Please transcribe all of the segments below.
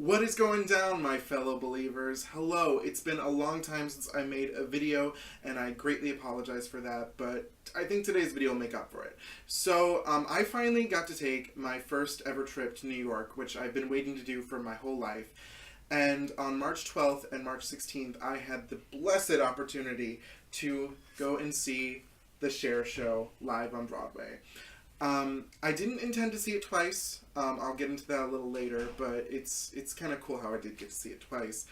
What is going down, my fellow believers? Hello, it's been a long time since I made a video, and I greatly apologize for that, but I think today's video will make up for it. So, I finally got to take my first ever trip to New York, which I've been waiting to do for my whole life. And on March 12th and March 16th, I had the blessed opportunity to go and see the Cher Show live on Broadway. I didn't intend to see it twice. I'll get into that a little later, but it's kind of cool how I did get to see it twice.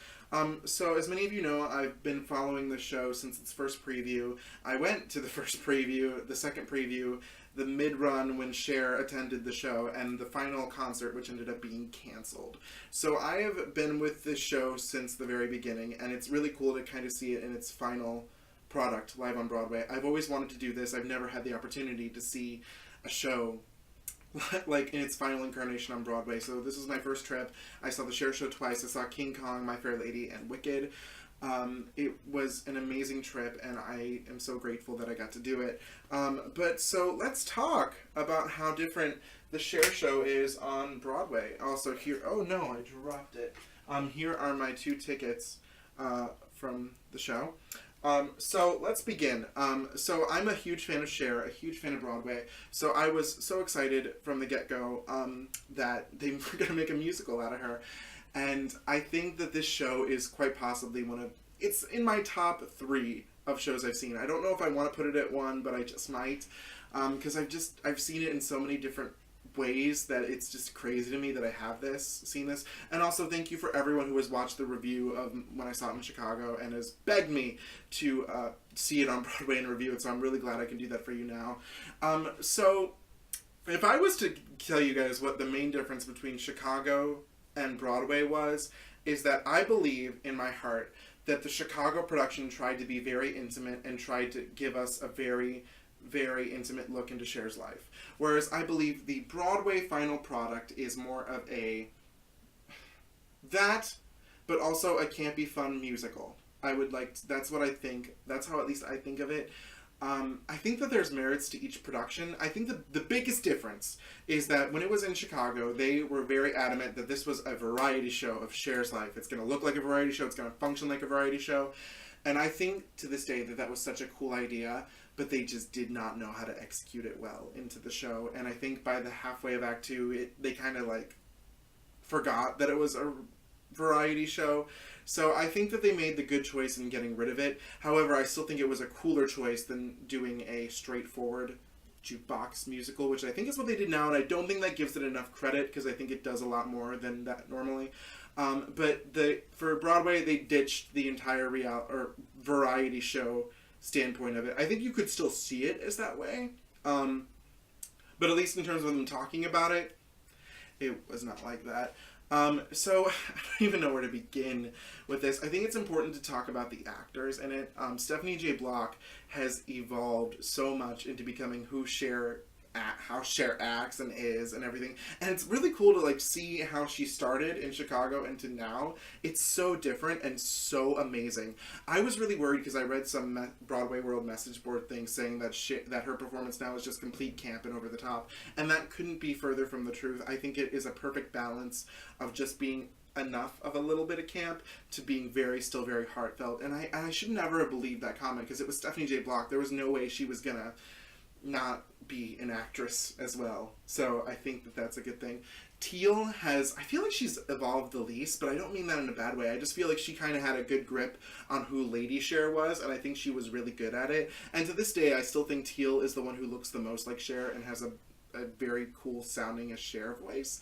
So as many of you know, I've been following the show since its first preview. I went to the first preview, the second preview, the mid-run when Cher attended the show, and the final concert, which ended up being canceled. So I have been with this show since the very beginning, and it's really cool to kind of see it in its final product live on Broadway. I've always wanted to do this. I've never had the opportunity to see a show like in its final incarnation on Broadway. So this was my first trip. I saw the Cher Show twice. I saw King Kong, My Fair Lady, and Wicked. It was an amazing trip, and I am so grateful that I got to do it. But so let's talk about how different the Cher Show is on Broadway. Also here, oh no, I dropped it. Here are my 2 tickets from the show. So let's begin. So I'm a huge fan of Cher, a huge fan of Broadway. So I was so excited from the get-go that they were going to make a musical out of her. And I think that this show is quite possibly it's in my top 3 of shows I've seen. I don't know if I want to put it at 1, but I just might. Because I've seen it in so many different ways that it's just crazy to me that I have seen this. And also thank you for everyone who has watched the review of when I saw it in Chicago and has begged me to see it on Broadway and review it, so I'm really glad I can do that for you now. So if I was to tell you guys what the main difference between Chicago and Broadway is that I believe in my heart that the Chicago production tried to be very intimate and tried to give us a very intimate look into Cher's life. Whereas I believe the Broadway final product is more of but also a campy, fun musical. That's what I think. That's how at least I think of it. I think that there's merits to each production. I think the biggest difference is that when it was in Chicago, they were very adamant that this was a variety show of Cher's life. It's going to look like a variety show. It's going to function like a variety show. And I think to this day that was such a cool idea, but they just did not know how to execute it well into the show. And I think by the halfway of Act 2, they kind of forgot that it was a variety show. So I think that they made the good choice in getting rid of it. However, I still think it was a cooler choice than doing a straightforward jukebox musical, which I think is what they did now, and I don't think that gives it enough credit because I think it does a lot more than that normally. But for Broadway, they ditched the entire variety show standpoint of it. I think you could still see it as that way, but at least in terms of them talking about it, it was not like that. So I don't even know where to begin with this. I think it's important to talk about the actors in it. Stephanie J. Block has evolved so much into becoming how Cher acts and is and everything. And it's really cool to see how she started in Chicago and to now. It's so different and so amazing. I was really worried because I read some Broadway World message board things saying that her performance now is just complete camp and over the top. And that couldn't be further from the truth. I think it is a perfect balance of just being enough of a little bit of camp to being still very heartfelt. And I should never have believed that comment because it was Stephanie J. Block. There was no way she was gonna not be an actress as well. So I think that that's a good thing. Teal I feel like she's evolved the least, but I don't mean that in a bad way. I just feel like she kind of had a good grip on who Lady Cher was, and I think she was really good at it. And to this day, I still think Teal is the one who looks the most like Cher and has a very cool sounding as Cher voice.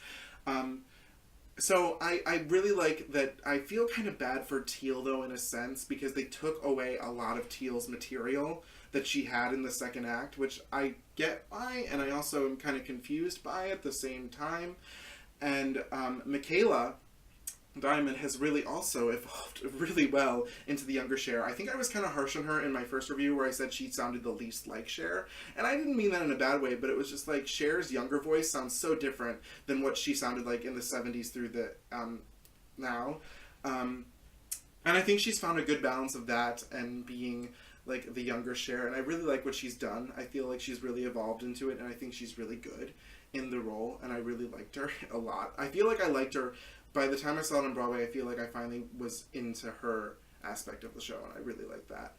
So I really like that. I feel kind of bad for Teal, though, in a sense, because they took away a lot of Teal's material that she had in the second act, which I get by, and I also am kind of confused by at the same time. And Michaela Diamond has really also evolved really well into the younger Cher. I think I was kind of harsh on her in my first review where I said she sounded the least like Cher. And I didn't mean that in a bad way, but it was just like Cher's younger voice sounds so different than what she sounded like in the 70s through the now. And I think she's found a good balance of that and being the younger Cher. And I really like what she's done. I feel like she's really evolved into it, and I think she's really good in the role, and I really liked her a lot. I feel like I liked her by the time I saw it on Broadway, I feel like I finally was into her aspect of the show, and I really like that.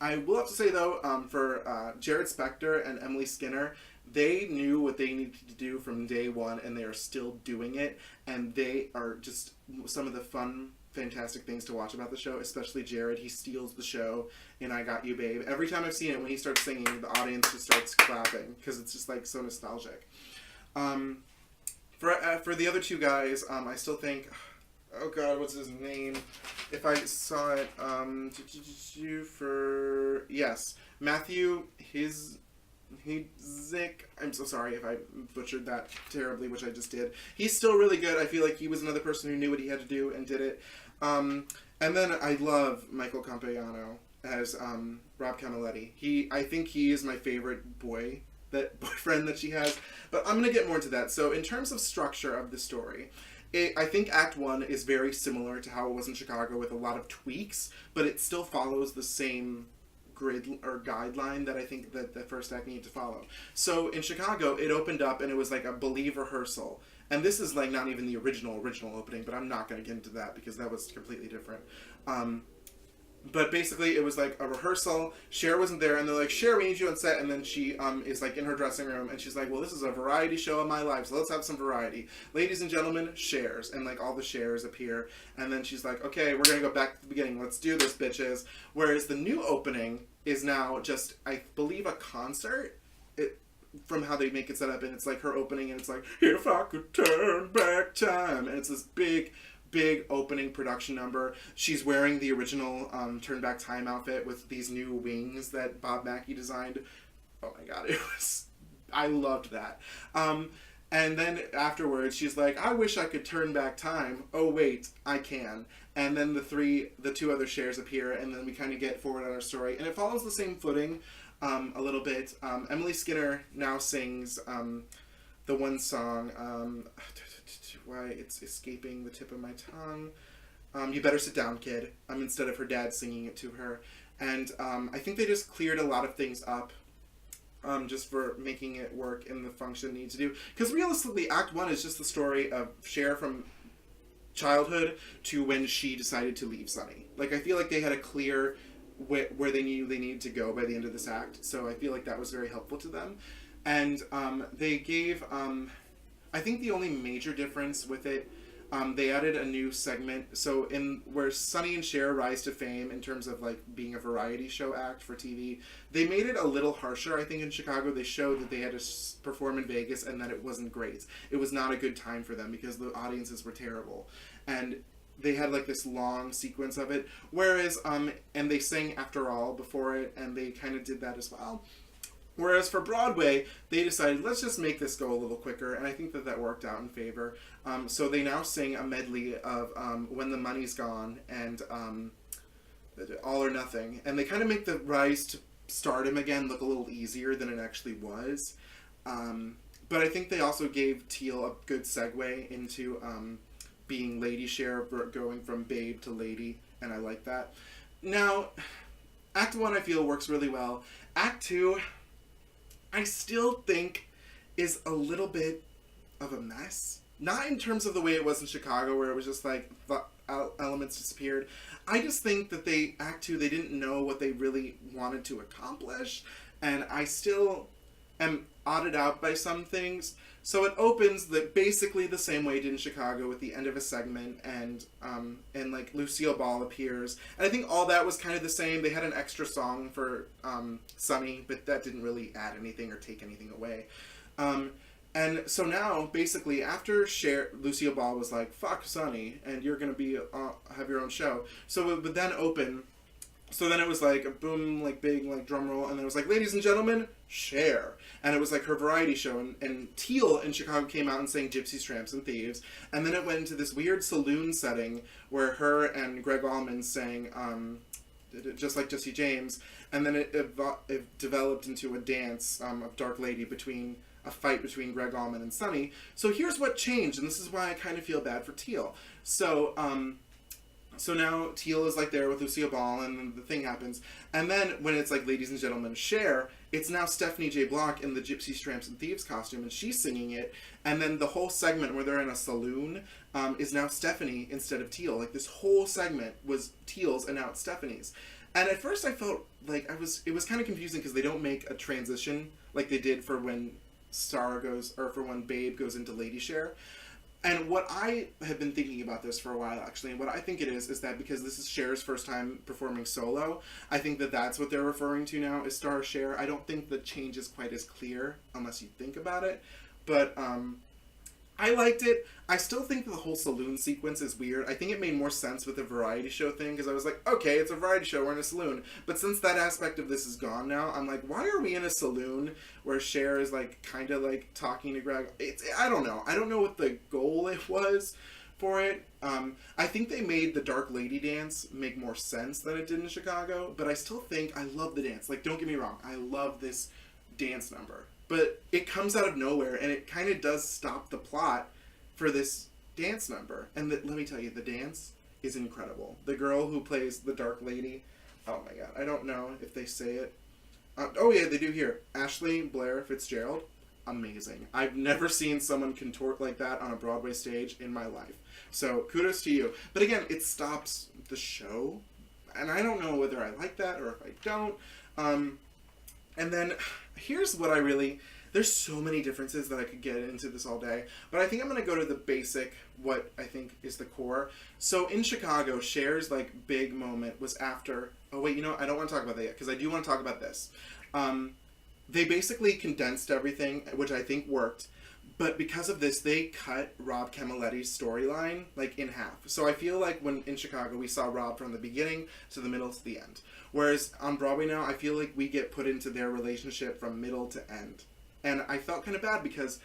I will have to say, though, for Jared Spector and Emily Skinner, they knew what they needed to do from day one, and they are still doing it, and they are just some of the fun, fantastic things to watch about the show, especially Jared. He steals the show in I Got You, Babe. Every time I've seen it, when he starts singing, the audience just starts clapping, because it's just, like, so nostalgic. For the other two guys, I still think... Oh God, what's his name? If I saw it, Matthew Zick. I'm so sorry if I butchered that terribly, which I just did. He's still really good. I feel like he was another person who knew what he had to do and did it. And then I love Michael Campiano as Rob Camilletti. I think he is my favorite boyfriend that she has. But I'm gonna get more into that. So in terms of structure of the story. I think Act 1 is very similar to how it was in Chicago with a lot of tweaks, but it still follows the same grid or guideline that I think that the first act needed to follow. So in Chicago, it opened up and it was like a Believe rehearsal. And this is like not even the original opening, but I'm not going to get into that because that was completely different. But basically, it was like a rehearsal. Cher wasn't there, and they're like, Cher, we need you on set. And then she is like in her dressing room, and she's like, well, this is a variety show of my life, so let's have some variety. Ladies and gentlemen, Chers. And like all the Chers appear. And then she's like, okay, we're going to go back to the beginning. Let's do this, bitches. Whereas the new opening is now just, I believe, a concert. From how they make it set up, and it's like her opening, and it's like, if I could turn back time. And it's this big opening production number. She's wearing the original Turn Back Time outfit with these new wings that Bob Mackie designed. Oh my god, I loved that. And then afterwards, she's like, I wish I could turn back time. Oh wait, I can. And then the two other Chers appear, and then we kind of get forward on our story. And it follows the same footing a little bit. Emily Skinner now sings the one song, why it's escaping the tip of my tongue. You Better Sit Down, Kid. Instead of her dad singing it to her. And I think they just cleared a lot of things up just for making it work in the function it needs to do. Because realistically, Act 1 is just the story of Cher from childhood to when she decided to leave Sunny. Like, I feel like they had a clear where they knew they needed to go by the end of this act. So I feel like that was very helpful to them. And they gave... I think the only major difference with it, they added a new segment. So where Sunny and Cher rise to fame in terms of like being a variety show act for TV, they made it a little harsher. I think in Chicago they showed that they had to perform in Vegas and that it wasn't great. It was not a good time for them because the audiences were terrible. And they had like this long sequence of it. Whereas, and they sang After All before it, and they kind of did that as well. Whereas for Broadway, they decided, let's just make this go a little quicker, and I think that worked out in favor. So they now sing a medley of When the Money's Gone and All or Nothing. And they kind of make the rise to stardom again look a little easier than it actually was. But I think they also gave Teal a good segue into being Lady Cher, going from Babe to Lady, and I like that. Now, Act 1 I feel works really well. Act 2... I still think is a little bit of a mess. Not in terms of the way it was in Chicago, where it was just like the elements disappeared. I just think that Act 2, they didn't know what they really wanted to accomplish, and I still am odded out by some things. So it opens basically the same way it did in Chicago with the end of a segment, and like Lucille Ball appears. And I think all that was kind of the same. They had an extra song for Sunny, but that didn't really add anything or take anything away. And so now, basically, after Lucille Ball was like, fuck Sunny, and you're going to have your own show. So it would then open... So then it was like a boom, like big, like drum roll, and then it was like, ladies and gentlemen, Cher. And it was like her variety show, and Teal in Chicago came out and sang Gypsies, Tramps, and Thieves. And then it went into this weird saloon setting where her and Greg Allman sang just like Jesse James, and then it developed into a dance of Dark Lady a fight between Greg Allman and Sunny. So here's what changed, and this is why I kind of feel bad for Teal. So, So now Teal is like there with Lucille Ball, and the thing happens. And then when it's like Ladies and Gentlemen Cher, it's now Stephanie J. Block in the Gypsy Tramps and Thieves costume, and she's singing it. And then the whole segment where they're in a saloon is now Stephanie instead of Teal. Like, this whole segment was Teal's, and now it's Stephanie's. And at first I felt like it was kind of confusing because they don't make a transition like they did for when for when Babe goes into Lady Cher. And what I have been thinking about this for a while, actually, and what I think it is that because this is Cher's first time performing solo, I think that that's what they're referring to now as Star Cher. I don't think the change is quite as clear unless you think about it. But I liked it. I still think the whole saloon sequence is weird. I think it made more sense with the variety show thing, because I was like, okay, it's a variety show, we're in a saloon. But since that aspect of this is gone now, I'm like, why are we in a saloon where Cher is like kind of like talking to Greg? I don't know. I don't know what the goal it was for it. I think they made the Dark Lady dance make more sense than it did in Chicago, but I still think I love the dance. Like, don't get me wrong, I love this dance number. But it comes out of nowhere, and it kind of does stop the plot for this dance number. And let me tell you, the dance is incredible. The girl who plays the Dark Lady, oh my god, I don't know if they say it. Oh yeah, they do here. Ashley Blair Fitzgerald, amazing. I've never seen someone contort like that on a Broadway stage in my life. So kudos to you. But again, it stops the show, and I don't know whether I like that or if I don't. And then here's what there's so many differences that I could get into this all day, but I think I'm going to go to the basic, what I think is the core. So in Chicago, Cher's like big moment was after, oh wait, I don't want to talk about that yet, because I do want to talk about this. They basically condensed everything, which I think worked, but because of this, they cut Rob Camilletti's storyline like in half. So I feel like when in Chicago, we saw Rob from the beginning to the middle to the end. Whereas on Broadway now, I feel like we get put into their relationship from middle to end. And I felt kind of bad because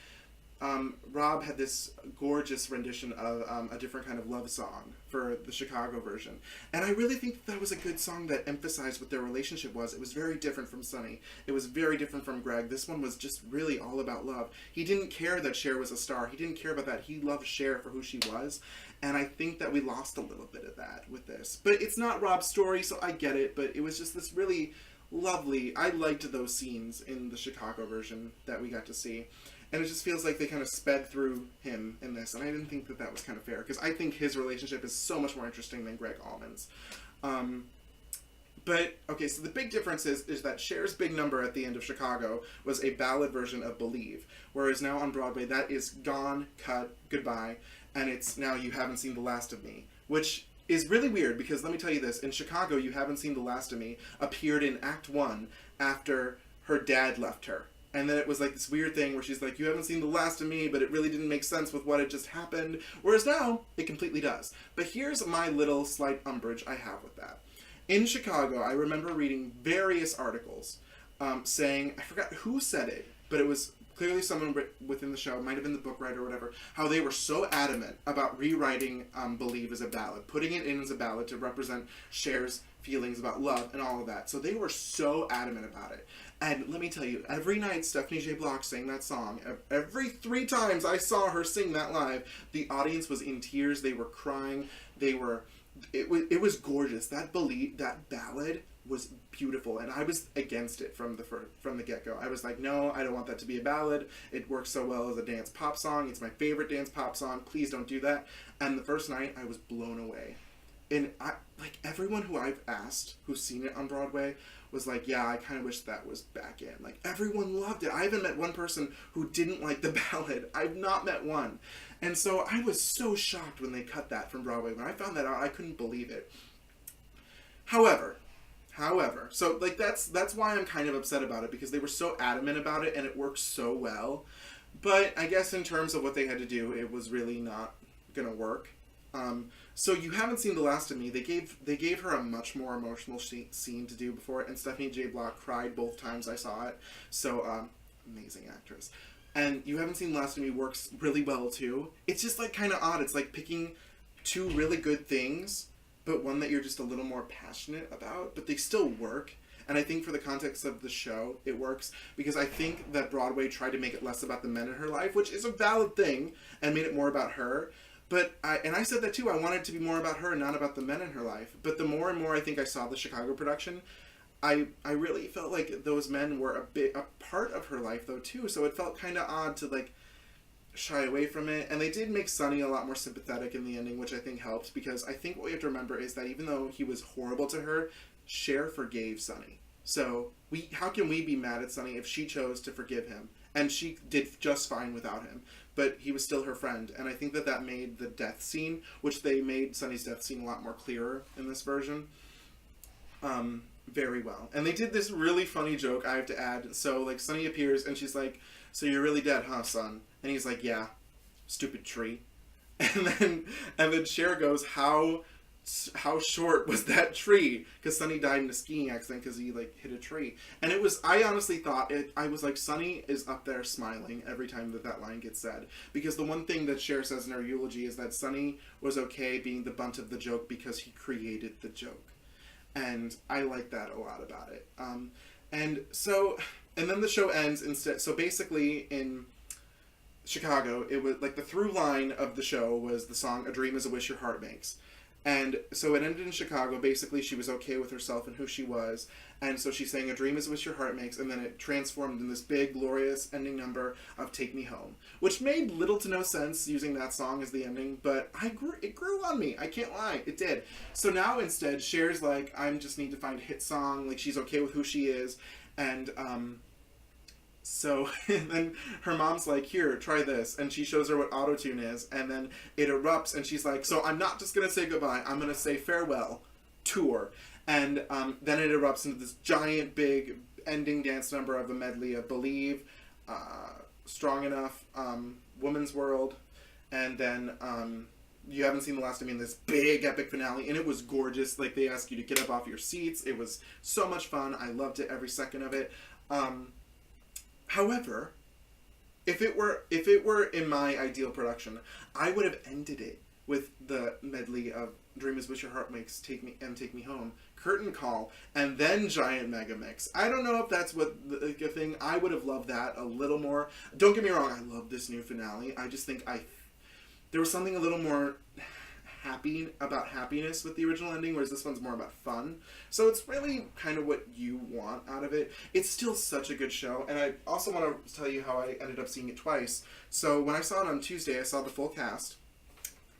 Rob had this gorgeous rendition of a different kind of love song for the Chicago version. And I really think that was a good song that emphasized what their relationship was. It was very different from Sonny. It was very different from Greg. This one was just really all about love. He didn't care that Cher was a star. He didn't care about that. He loved Cher for who she was. And I think that we lost a little bit of that with this. But it's not Rob's story, so I get it. But it was just this really lovely, I liked those scenes in the Chicago version that we got to see. And it just feels like they kind of sped through him in this. And I didn't think that that was kind of fair, because I think his relationship is so much more interesting than Greg Allman's. But, okay, so the big difference is that Cher's big number at the end of Chicago was a ballad version of Believe. Whereas now on Broadway, that is gone, cut, goodbye, and it's now You Haven't Seen the Last of Me. Which is really weird, because let me tell you this, in Chicago, You Haven't Seen the Last of Me appeared in Act 1 after her dad left her. And then it was like this weird thing where she's like, you haven't seen the last of me, but it really didn't make sense with what had just happened. Whereas now, it completely does. But here's my little slight umbrage I have with that. In Chicago, I remember reading various articles saying, I forgot who said it, but it was clearly someone within the show, it might have been the book writer or whatever, how they were so adamant about rewriting Believe as a ballad, putting it in as a ballad to represent Cher's feelings about love and all of that. So they were so adamant about it. And let me tell you, every night Stephanie J. Block sang that song, every 3 times I saw her sing that live, the audience was in tears, they were crying, it was gorgeous. That ballad was beautiful, and I was against it from the get-go. I was like, no, I don't want that to be a ballad. It works so well as a dance pop song. It's my favorite dance pop song. Please don't do that. And the first night, I was blown away. And everyone who I've asked who's seen it on Broadway was like, yeah, I kind of wish that was back in. Like, everyone loved it. I haven't met one person who didn't like the ballad. I've not met one. And so I was so shocked when they cut that from Broadway. When I found that out, I couldn't believe it. However, so like that's why I'm kind of upset about it, because they were so adamant about it and it worked so well. But I guess in terms of what they had to do, it was really not gonna work. So You Haven't Seen the Last of Me. They gave her a much more emotional scene to do before it, and Stephanie J. Block cried both times I saw it. So amazing actress. And You Haven't Seen the Last of Me works really well too. It's just like kind of odd. It's like picking 2 really good things, but one that you're just a little more passionate about, but they still work. And I think for the context of the show, it works, because I think that Broadway tried to make it less about the men in her life, which is a valid thing, and made it more about her. But I said that too. I wanted it to be more about her, not about the men in her life. But the more and more I think I saw the Chicago production, I really felt like those men were a part of her life though too. So it felt kind of odd to like shy away from it. And they did make Sonny a lot more sympathetic in the ending, which I think helped, because I think what we have to remember is that even though he was horrible to her, Cher forgave Sonny. So how can we be mad at Sonny if she chose to forgive him? And she did just fine without him. But he was still her friend. And I think that made the death scene, which they made Sonny's death scene a lot more clearer in this version, very well. And they did this really funny joke, I have to add. So, like, Sonny appears and she's like, "So you're really dead, huh, son?" And he's like, "Yeah, stupid tree." And then Cher goes, how short was that tree? Because Sonny died in a skiing accident because he like hit a tree. And I honestly thought I was like, Sonny is up there smiling every time that line gets said, because the one thing that Cher says in her eulogy is that Sonny was okay being the butt of the joke because he created the joke. And I like that a lot about it. And then the show ends instead. So basically in Chicago, it was like the through line of the show was the song "A Dream Is a Wish Your Heart Makes." And so it ended in Chicago. Basically, she was okay with herself and who she was. And so she sang "A Dream Is a Wish Your Heart Makes," and then it transformed in this big, glorious ending number of "Take Me Home," which made little to no sense using that song as the ending, but it grew on me. I can't lie. It did. So now instead, Cher's like, I just need to find a hit song. Like, she's okay with who she is. And, so and then her mom's like, "Here, try this," and she shows her what autotune is, and then it erupts, and she's like, "So I'm not just gonna say goodbye, I'm gonna say farewell, tour." And then it erupts into this giant big ending dance number of a medley of "Believe," "Strong Enough," "Woman's World," and then "You Haven't Seen the Last of Me," in this big epic finale. And it was gorgeous. Like, they ask you to get up off your seats. It was so much fun. I loved it, every second of it. However, if it were in my ideal production, I would have ended it with the medley of "Dream Is What Your Heart Makes," "Take Me Home," "Curtain Call," and then giant mega mix. I don't know if that's what the thing. I would have loved that a little more. Don't get me wrong, I love this new finale. I just think there was something a little more happy about happiness with the original ending, whereas this one's more about fun. So it's really kind of what you want out of it. It's still such a good show, and I also want to tell you how I ended up seeing it twice. So when I saw it on Tuesday, I saw the full cast.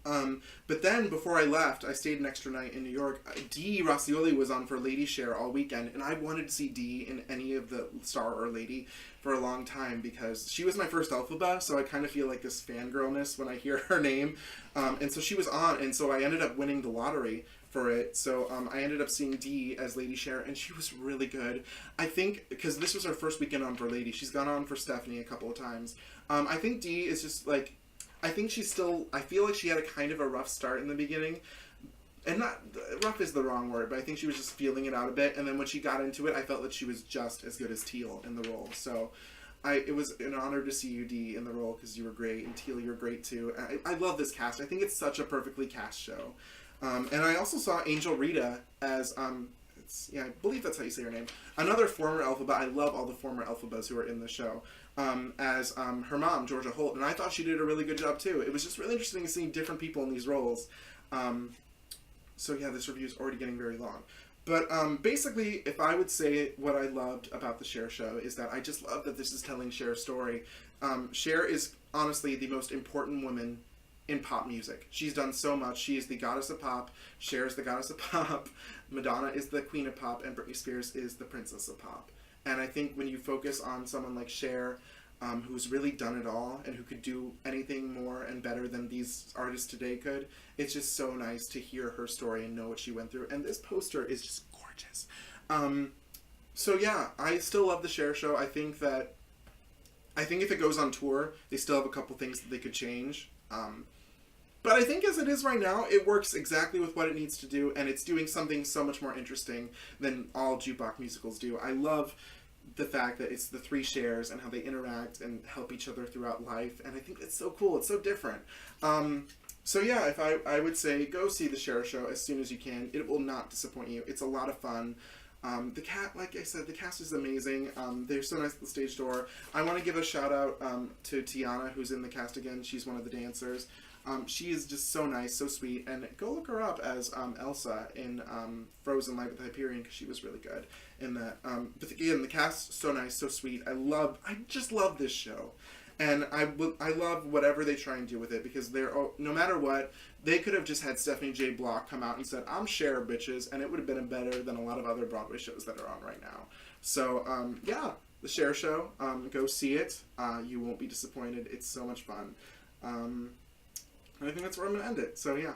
But then before I left, I stayed an extra night in New York. Dee Rossioli was on for Lady Cher all weekend, and I wanted to see Dee in any of the Star or Lady for a long time, because she was my first Elphaba, so I kind of feel like this fangirlness when I hear her name. And so she was on, and so I ended up winning the lottery for it. So I ended up seeing Dee as Lady Cher, and she was really good. I think, because this was her first weekend on for Lady, she's gone on for Stephanie a couple of times. I think Dee is just like, I feel like she had a kind of a rough start in the beginning. And not, rough is the wrong word, but I think she was just feeling it out a bit. And then when she got into it, I felt that she was just as good as Teal in the role. So it was an honor to see you, Dee, in the role, because you were great. And Teal, you're great too. I love this cast. I think it's such a perfectly cast show. And I also saw Angel Rita as, I believe that's how you say her name. Another former Elphaba. I love all the former Elphabas who are in the show. As her mom, Georgia Holt, and I thought she did a really good job too. It was just really interesting seeing different people in these roles. So yeah, this review is already getting very long. But basically, if I would say what I loved about the Cher Show is that I just love that this is telling Cher's story. Cher is honestly the most important woman in pop music. She's done so much. She is the goddess of pop. Cher is the goddess of pop. Madonna is the queen of pop, and Britney Spears is the princess of pop. And I think when you focus on someone like Cher, who's really done it all and who could do anything more and better than these artists today could, it's just so nice to hear her story and know what she went through. And this poster is just gorgeous. So yeah, I still love the Cher Show. I think if it goes on tour, they still have a couple things that they could change. But I think as it is right now, it works exactly with what it needs to do, and it's doing something so much more interesting than all jukebox musicals do. I love the fact that it's the three Chers and how they interact and help each other throughout life, and I think it's so cool. It's so different. So yeah, if I would say go see the Cher Show as soon as you can. It will not disappoint you. It's a lot of fun. Like I said, the cast is amazing. They're so nice at the stage door. I want to give a shout out to Tiana, who's in the cast again. She's one of the dancers. She is just so nice, so sweet, and go look her up as Elsa in Frozen Light with the Hyperion, because she was really good in that. But again, the cast, so nice, so sweet. I just love this show. And I love whatever they try and do with it, because no matter what, they could have just had Stephanie J. Block come out and said, I'm Cher, bitches, and it would have been better than a lot of other Broadway shows that are on right now. So, yeah, the Cher Show, go see it. You won't be disappointed. It's so much fun. And I think that's where I'm going to end it. So, yeah.